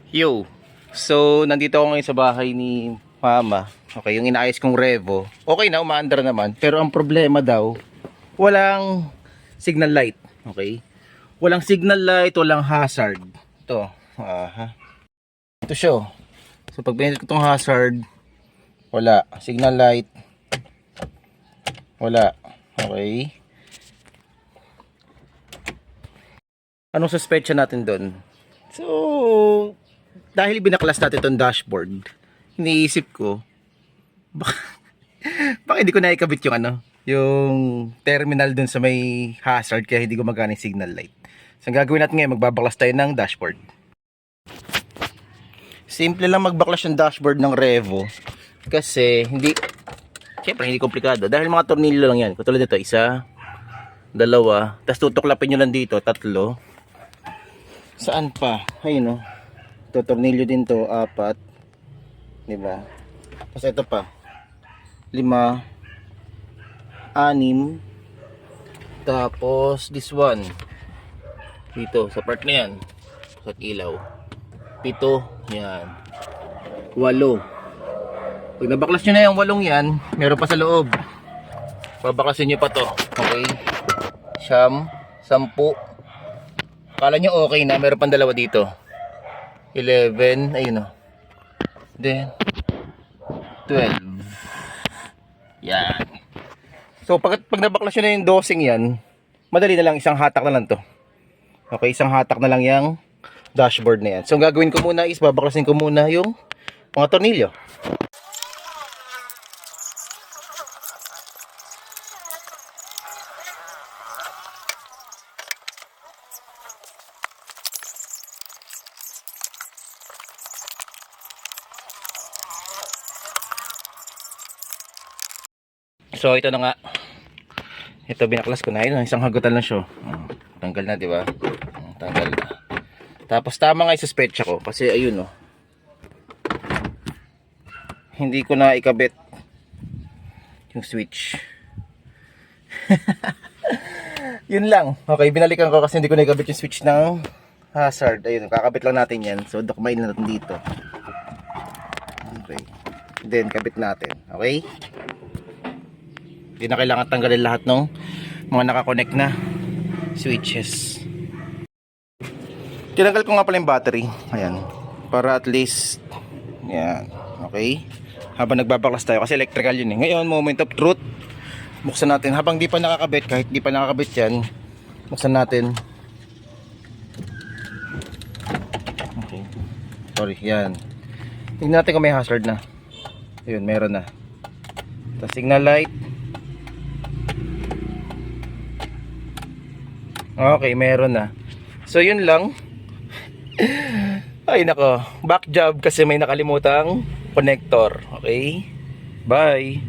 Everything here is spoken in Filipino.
Yo, so nandito ako ngayon sa bahay ni Mama. Okay, yung inaayos kong Revo. Okay na, umaandar naman. Pero ang problema daw, walang signal light. Okay? Walang signal light, walang hazard. Ito. Ito siya. So pag pinindot ko itong hazard, wala. Signal light, wala. Okay? Anong suspecha natin doon? So, dahil binaklas natin itong dashboard, iniisip ko, baka hindi ko naikabit yung yung terminal dun sa may hazard kaya hindi gumagana yung signal light. So, ang gagawin natin ngayon, magbabaklas tayo ng dashboard. Simple lang magbaklas yung dashboard ng Revo kasi syempre hindi komplikado. Dahil mga tornilyo lang yan. Katulad nito, isa, dalawa, tapos tutuklapin nyo lang dito, tatlo. Saan pa? Ayun o. Ito, tornilyo din to, 4. Diba? Tapos ito pa. 5, 6. Tapos this one. Dito, sa part na yan. Sa ilaw. 7. Yan. 8. Pag nabaklas nyo na yung 8 yan, meron pa sa loob. Babaklasin nyo pa to. Okay? 10. Kala nyo okay na, meron pang dalawa dito. 11, ayun o. Then 12. Yan. So pag nabaklas nyo na yung dosing yan, madali na lang, isang hatak na lang to. Okay, isang hatak na lang yung dashboard na yan. So ang gagawin ko muna is babaklasin ko muna yung mga tornilyo. So ito na nga. Ito binaklas ko na yun. Isang hagutan lang siya. Tanggal na, di ba? Tanggal na. Tapos tama nga yung suspecha ko. Kasi ayun oh. Hindi ko na ikabit yung switch. Yun lang. Okay, binalikan ko kasi hindi ko na ikabit yung switch ng hazard. Ayun, kakabit lang natin yan. So dokumain natin dito. Okay. Then kabit natin. Okay? Hindi na kailangan tanggalin lahat ng mga nakakonect na switches. Tinanggal ko nga pala yung battery. Ayan. Para at least, yan. Okay. Habang nagbabaklas tayo. Kasi electrical yun eh. Ngayon, moment of truth. Buksan natin. Habang di pa nakakabit, kahit di pa nakakabit yan, buksan natin. Okay. Sorry, yan. Tingnan natin kung may hazard na. Ayun, meron na. Tapos signal light. Okay, meron na. So yun lang. Ay nako, back job kasi may nakalimutang connector. Okay? Bye.